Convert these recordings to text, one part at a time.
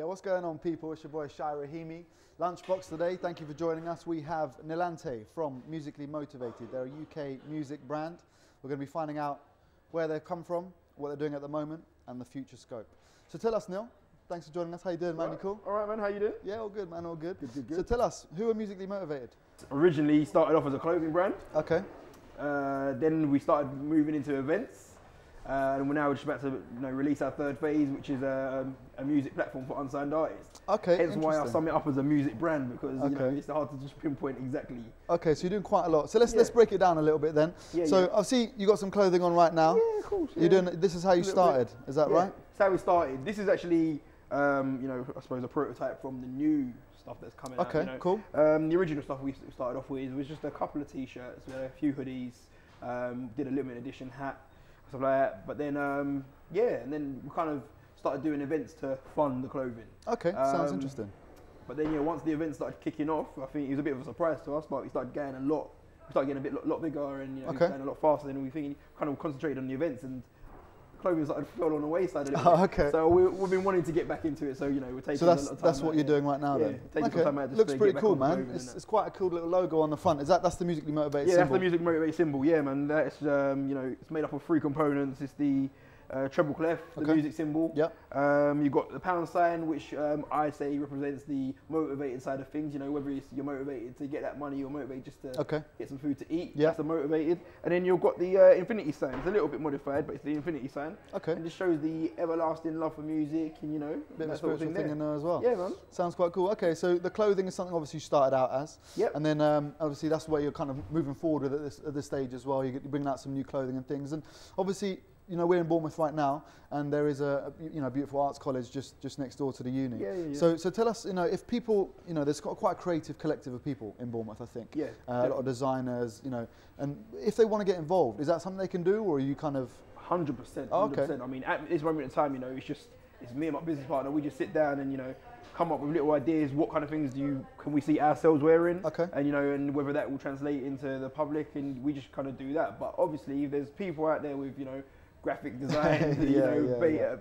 what's going on, people? It's your boy Shy Rahimi. Lunchbox today, thank you for joining us. We have Nilante from Musically Motivated. They're a UK music brand. We're going to be finding out where they've come from, what they're doing at the moment, and the future scope. So tell us, Nil, thanks for joining us. How you doing, man? You cool? All right, man. How you doing? Yeah, all good, man, all good. Good. So tell us, who are Musically Motivated? Originally started off as a clothing brand. Okay. Then we started moving into events. And we're now just about to release our third phase, which is a music platform for unsigned artists. Okay, hence why I sum it up as a music brand, because it's hard to just pinpoint exactly. Okay, so you're doing quite a lot. So let's break it down a little bit then. So I see you got some clothing on right now. Yeah, of course. You're doing. This is how you started. Is that right? That's how we started. This is actually, I suppose a prototype from the new stuff that's coming out. Okay, cool. The original stuff we started off with was just a couple of t-shirts, a few hoodies, did a limited edition hat, stuff like that. But then, and then we kind of started doing events to fund the clothing. Okay, sounds interesting. But then, once the events started kicking off, I think it was a bit of a surprise to us, but we started getting a lot. We started getting a lot bigger and going a lot faster than we think. Kind of concentrated on the events, and clothing started fell on the wayside a little bit. Okay. So we've been wanting to get back into it. So we're taking. So that's what you're doing right now, then. Okay. Time out Looks pretty cool, man. It's quite a cool little logo on the front. That's the Musically Motivated symbol? Yeah, that's the Musically Motivated symbol. Yeah, man. That's it's made up of 3 components. It's the treble clef, the music symbol. Yep. You've got the pound sign, which I say represents the motivated side of things. Whether you're motivated to get that money or motivated just to get some food to eat. Yeah. That's the motivated. And then you've got the infinity sign. It's a little bit modified, but it's the infinity sign. Okay. And just shows the everlasting love for music, and bit of a spiritual thing in there as well. Yeah, man. Sounds quite cool. Okay, so the clothing is something obviously you started out as. Yep. And then obviously that's where you're kind of moving forward with at this stage as well. You're bringing out some new clothing and things, and obviously, we're in Bournemouth right now, and there is a beautiful arts college just next door to the uni. Yeah. So tell us, if people, there's quite a creative collective of people in Bournemouth, I think. Yeah. A lot of designers, and if they want to get involved, is that something they can do, or are you kind of? 100%. 100%. Okay. I mean, at this moment in time, it's me and my business partner. We just sit down and come up with little ideas. What kind of things can we see ourselves wearing? Okay. And and whether that will translate into the public, and we just kind of do that. But obviously, if there's people out there with graphic design,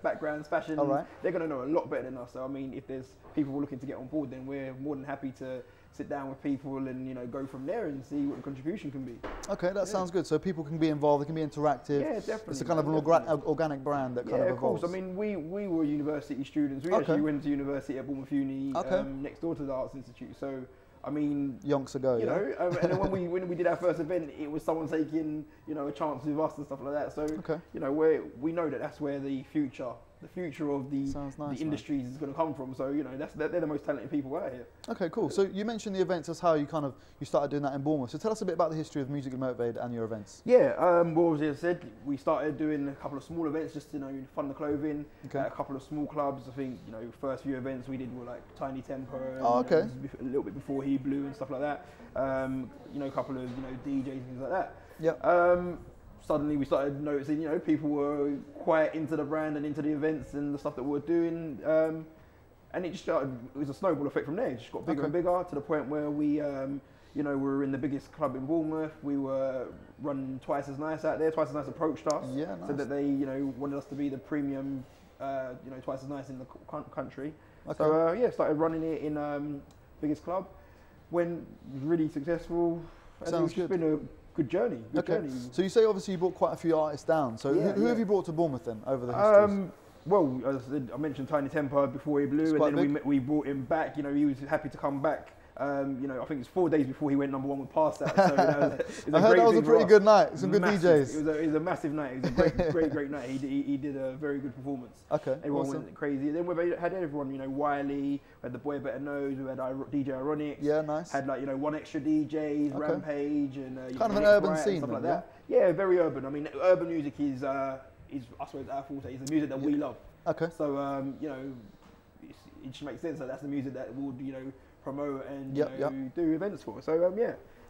backgrounds, fashion, they're going to know a lot better than us. So I mean, if there's people looking to get on board, then we're more than happy to sit down with people and go from there and see what the contribution can be. Okay, that sounds good. So people can be involved, they can be interactive. Yeah, definitely. It's a kind of an organic brand that kind of evolves. Of course. I mean, we were university students. We actually went to university at Bournemouth Uni, next door to the Arts Institute. So I mean, yonks ago, and then when we did our first event, it was someone taking a chance with us and stuff like that. So we know that's where the future of the industries is going to come from. So they're the most talented people out here. Okay, cool. So you mentioned the events. That's how you started doing that in Bournemouth. So tell us a bit about the history of Musically Motivated and your events. Yeah, well, as I said, we started doing a couple of small events just to fund the clothing. Okay. A couple of small clubs. I think first few events we did were like Tiny Tempo. And, a little bit before He Blew and stuff like that. A couple of DJs and things like that. Yeah. Suddenly we started noticing, people were quite into the brand and into the events and the stuff that we were doing. And it just started, it was a snowball effect from there. It just got bigger and bigger to the point where we, we were in the biggest club in Bournemouth. We were running Twice as Nice out there. Twice as Nice approached us. Yeah, nice. Said that they, wanted us to be the premium, Twice as Nice in the country. Okay. So, started running it in biggest club. Went really successful. Sounds good. It's been a good journey. So you say obviously you brought quite a few artists down. So who have you brought to Bournemouth then over the history? Well, as I mentioned Tiny Tempo before He Blew, and then we brought him back. He was happy to come back. I think it's 4 days before he went #1 with Pass That. So, I heard that was a pretty good night. Some good DJs. It was a massive night. It was a great night. He did a very good performance. Okay, everyone went crazy. Then we had everyone. Wiley, we had the Boy Better Knows. We had DJ Ironics. Yeah, nice. Had One Extra DJs, Rampage, and kind of an urban scene, stuff like that. Yeah, very urban. I mean, urban music is I suppose our forte. It's the music that we love. Okay. So it just makes sense that that's the music that would promote and do events for. So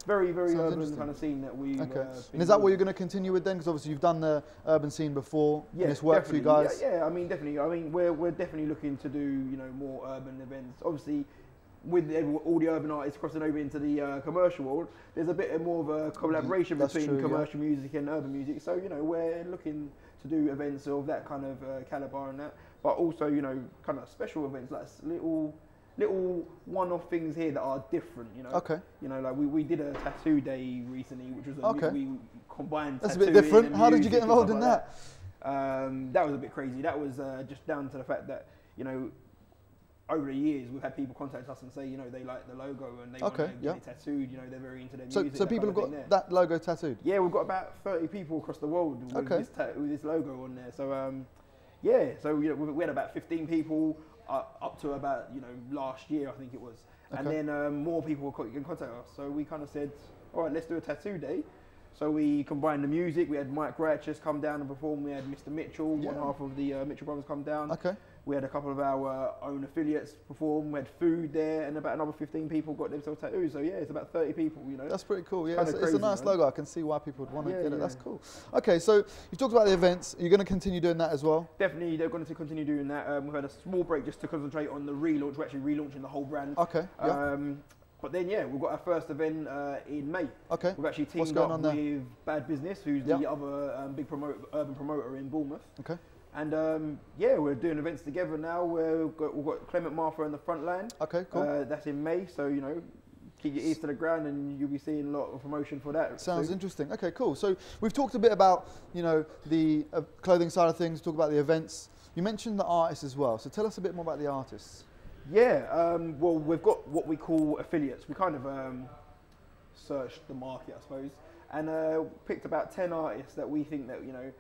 very urban kind of scene that we. Okay. And is that what you're going to continue with then? Because obviously you've done the urban scene before. Yeah, and it's worked for you guys. Yeah, I mean definitely. I mean we're definitely looking to do more urban events. Obviously, with all the urban artists crossing over into the commercial world, there's a bit more of a collaboration between commercial music and urban music. So we're looking to do events of that kind of caliber and that. but also, you know, kind of special events, like little one-off things here that are different, you know. Okay. You know, like we did a tattoo day recently, which was we combined. That's a bit different. How did you get involved in that? That was a bit crazy. That was just down to the fact that, you know, over the years we've had people contact us and say, you know, they like the logo and they want to get it tattooed. You know, they're very into their music. So people have got that logo tattooed. Yeah, we've got about 30 people across the world with this logo on there. So yeah, so you know, we had about 15 people up to about, you know, last year I think it was, and then more people can contact us. So we kind of said, all right, let's do a tattoo day. So we combined the music. We had Mike Righteous come down and perform. We had Mr. Mitchell, one half of the Mitchell brothers, come down. We had a couple of our own affiliates perform. We had food there, and about another 15 people got themselves tattoos. So yeah, it's about 30 people, you know. That's pretty cool. Yeah, it's a nice logo. I can see why people would want to get it. That's cool. Okay, so you talked about the events. Are you going to continue doing that as well? Definitely, they're going to continue doing that. We've had a small break just to concentrate on the relaunch. We're actually relaunching the whole brand. Okay. But then, yeah, we've got our first event in May. Okay. We've actually teamed up with Bad Business, who's the other big urban promoter in Bournemouth. Okay. And yeah, we're doing events together now. We've got Clement Martha in the front line. Okay, cool. That's in May, so you know, keep your ears to the ground, and you'll be seeing a lot of promotion for that. Sounds interesting. Okay, cool. So we've talked a bit about, you know, the clothing side of things. Talk about the events. You mentioned the artists as well. So tell us a bit more about the artists. Yeah. Well, we've got what we call affiliates. We kind of searched the market, I suppose, and picked about 10 artists that we think that, you know,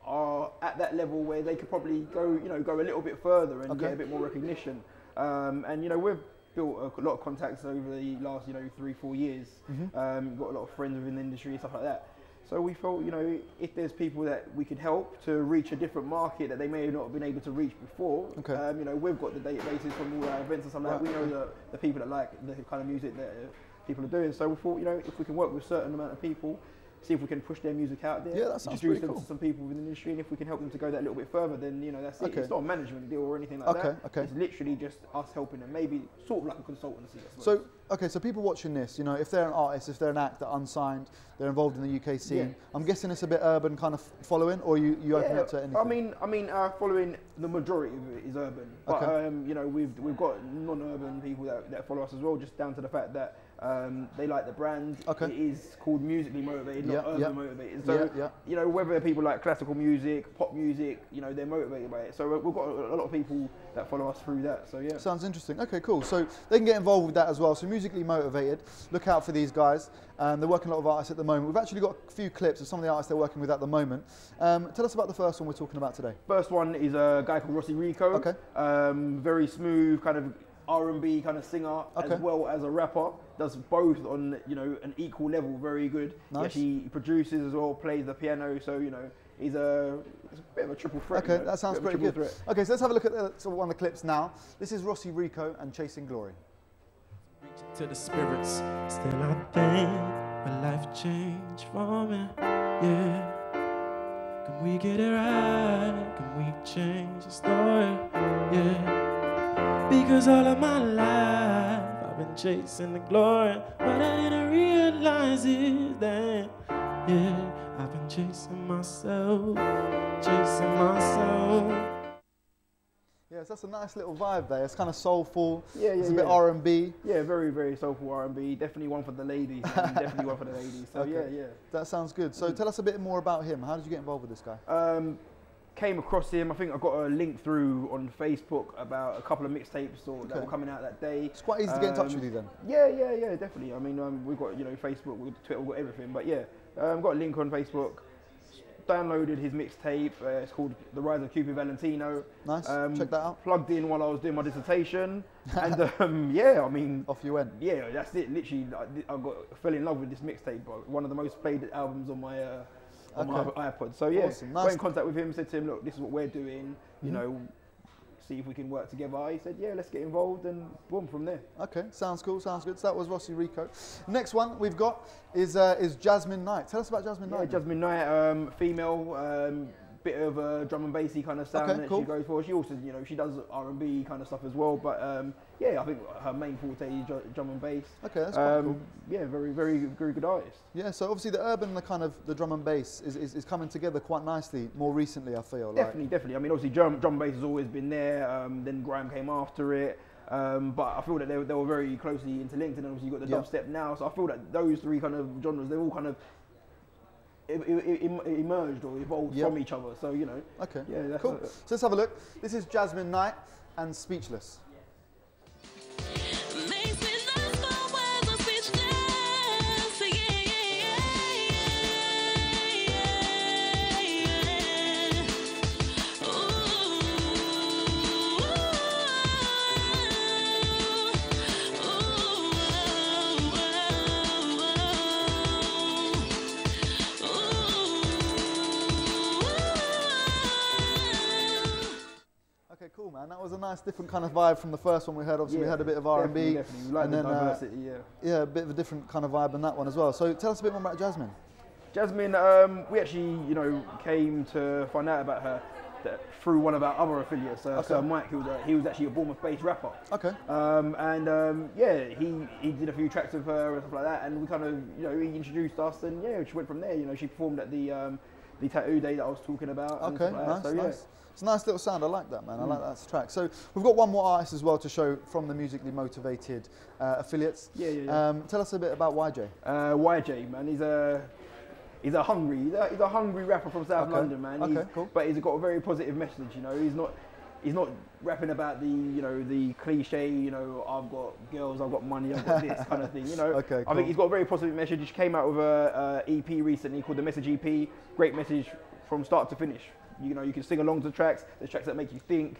are at that level where they could probably go, you know, go a little bit further and get a bit more recognition. And you know, we've built a lot of contacts over the last, you know, 3-4 years. Got a lot of friends within the industry and stuff like that. So we thought, you know, if there's people that we could help to reach a different market that they may not have been able to reach before, you know, we've got the databases from all our events and stuff like that. We know the people that like the kind of music that people are doing. So we thought, you know, if we can work with a certain amount of people, see if we can push their music out there. Yeah, that sounds pretty cool. Introduce them to some people within the industry, and if we can help them to go that little bit further, then, you know, that's it. It's not a management deal or anything like that. It's literally just us helping them, maybe sort of like a consultancy. So, so people watching this, you know, if they're an artist, if they're an actor, unsigned, they're involved in the UK scene, I'm guessing it's a bit urban kind of following, or you open up to anything? I mean, our following, the majority of it is urban, but you know, we've got non-urban people that follow us as well, just down to the fact that they like the brand. It is called musically motivated, not urban motivated. So you know, whether people like classical music, pop music, you know, they're motivated by it. So we've got a lot of people that follow us through that. So yeah, sounds interesting. Okay, cool. So they can get involved with that as well. So musically motivated. Look out for these guys. They're working a lot of artists at the moment. We've actually got a few clips of some of the artists they're working with at the moment. Tell us about the first one we're talking about today. First one is a guy called Rossi Rico. Very smooth, kind of R&B kind of singer, as well as a rapper. Does both on, you know, an equal level. Very good. Nice. He produces as well, plays the piano. So, you know, he's a bit of a triple threat. Okay, you know, that sounds pretty good. Okay, so let's have a look at one of the clips now. This is Rossi Rico and Chasing Glory. Reaching to the spirits. Still I think my life changed for me. Yeah. Can we get it right? Can we change the story? Yeah. Because all of my life I've been chasing the glory. What I didn't realize is that, yeah, I've been chasing myself, chasing myself. Yes, that's a nice little vibe there. It's kind of soulful. It's a bit R&B. Yeah, very, very soulful R&B. Definitely one for the ladies. Definitely one for the ladies. So yeah. That sounds good. So tell us a bit more about him. How did you get involved with this guy? Came across him. I think I got a link through on Facebook about a couple of mixtapes that were coming out that day. It's quite easy to get in touch with you then. Yeah, definitely. I mean, we've got, you know, Facebook, we've got Twitter, we've got everything. But yeah, got a link on Facebook. Downloaded his mixtape. It's called The Rise of Cuba Valentino. Nice. Check that out. Plugged in while I was doing my dissertation, and yeah, I mean, off you went. Yeah, that's it. Literally, I fell in love with this mixtape. One of the most played albums on my my iPod. So yeah, awesome. Nice. Got in contact with him. Said to him, look, this is what we're doing. You know, see if we can work together. He said, yeah, let's get involved, and boom, from there. Okay, sounds cool, sounds good. So that was Rossi Rico. Next one we've got is Jasmine Night. Tell us about Jasmine Night. Jasmine Night, female, bit of a drum and bassy kind of sound that she goes for. She also, you know, she does R&B kind of stuff as well. But yeah, I think her main forte is drum and bass. Okay, that's quite cool. Yeah, very good artist. Yeah, so obviously the urban, the drum and bass is coming together quite nicely more recently, I feel. Definitely. I mean, obviously drum and bass has always been there. Then grime came after it. But I feel that they were very closely interlinked, and obviously you've got the dubstep now. So I feel that those three kind of genres, they've all kind of emerged or evolved from each other. So, you know. Okay, yeah, that's cool. So let's have a look. This is Jasmine Night and Speechless. Okay, cool, man. That was a nice different kind of vibe from the first one we heard. Obviously, we had a bit of R&B. Definitely. We like the diversity, yeah, a bit of a different kind of vibe in that one as well. So tell us a bit more about Jasmine. Jasmine, we actually, you know, came to find out about her through one of our other affiliates, Sir Mike, he was actually a Bournemouth-based rapper. Okay. Yeah, he did a few tracks with her and stuff like that, and we kind of, you know, he introduced us, and yeah, she went from there. You know, she performed at the tattoo day that I was talking about. Okay, nice, so, nice. It's a nice little sound. I like that, man. I like that track. So we've got one more artist as well to show from the musically motivated affiliates. Yeah. Tell us a bit about YJ. YJ, man, he's a hungry rapper from South London, man. Cool. But he's got a very positive message. You know, he's not rapping about the cliche. You know, I've got girls, I've got money, I've got this kind of thing. You know. Cool. I think he's got a very positive message. He came out with a EP recently called the Message EP. Great message from start to finish. You know, you can sing along to the tracks. There's tracks that make you think.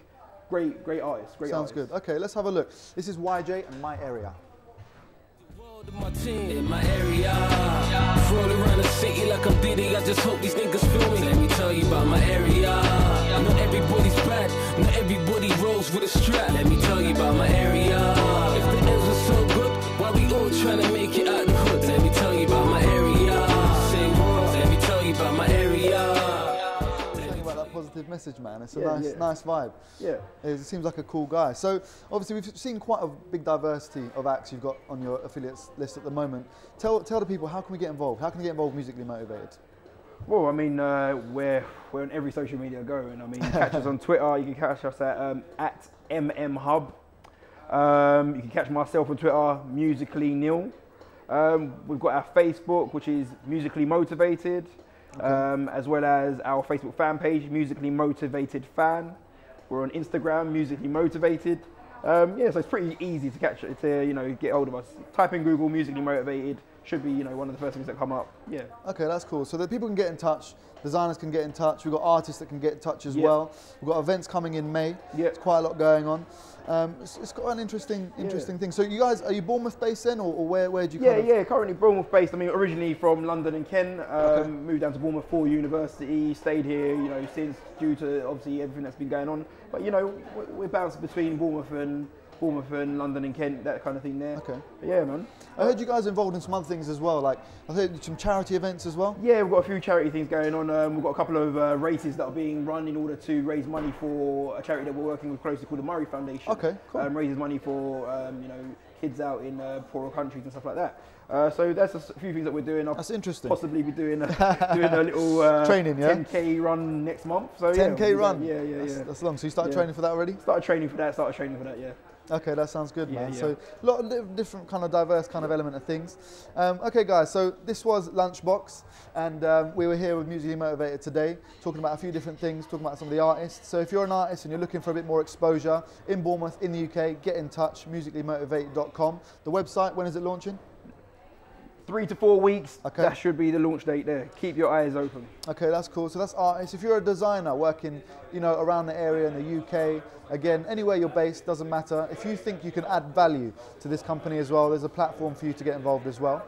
Great artists. Sounds good. Okay, let's have a look. This is YJ and My Area. My team in my area, roll around the city like I'm Diddy. I just hope these niggas feel me. Let me tell you about my area. Not everybody's bad, not everybody rolls with a strap. Let me tell you about my area. If the ends are so good, why we all trying to make it out the hood? Let me tell you about my area. Say what? Let me tell you about my area. Positive message, man. It's a nice vibe. Yeah, it seems like a cool guy. So obviously we've seen quite a big diversity of acts you've got on your affiliates list at the moment. Tell the people, how can we get involved? How can we get involved musically motivated? Well, I mean, we're on every social media going. I mean, catch us on Twitter. You can catch us at MMHub. You can catch myself on Twitter, Musically Nil. We've got our Facebook, which is Musically Motivated. As well as our Facebook fan page, Musically Motivated Fan. We're on Instagram, Musically Motivated. Yeah, so it's pretty easy to get hold of us. Type in Google Musically Motivated. Should be, you know, one of the first things that come up. Yeah. Okay, that's cool. So that people can get in touch, designers can get in touch. We've got artists that can get in touch as well. We've got events coming in May. Yeah. It's quite a lot going on. It's got an interesting thing. So you guys, are you Bournemouth based then, or where do you? Yeah, currently Bournemouth based. I mean, originally from London and Kent. Moved down to Bournemouth for university. Stayed here, you know, since due to obviously everything that's been going on. But you know, we're bouncing between Bournemouth and London and Kent, that kind of thing there. Okay. But yeah, man. I heard you guys are involved in some other things as well, like I heard some charity events as well. Yeah, we've got a few charity things going on. We've got a couple of races that are being run in order to raise money for a charity that we're working with closely called the Murray Foundation. Okay, cool. Raises money for you know, kids out in poorer countries and stuff like that. So that's a few things that we're doing. That's interesting. Possibly be doing a little training, 10K run next month. So 10K run. Yeah. That's long. So you started training for that already? Started training for that. Yeah. Okay, that sounds good, man. So a lot of different kind of diverse kind of element of things. Okay, guys, so this was Lunchbox, and we were here with Musically Motivated today, talking about a few different things, talking about some of the artists. So if you're an artist and you're looking for a bit more exposure in Bournemouth, in the UK, get in touch, musicallymotivated.com. The website, when is it launching? 3 to 4 weeks, that should be the launch date there. Keep your eyes open. Okay, that's cool. So that's artists. If you're a designer working, you know, around the area in the UK, again, anywhere you're based, doesn't matter. If you think you can add value to this company as well, there's a platform for you to get involved as well.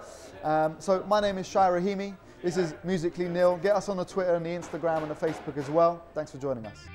So my name is Rahimi. This is Musically Nil. Get us on the Twitter and the Instagram and the Facebook as well. Thanks for joining us.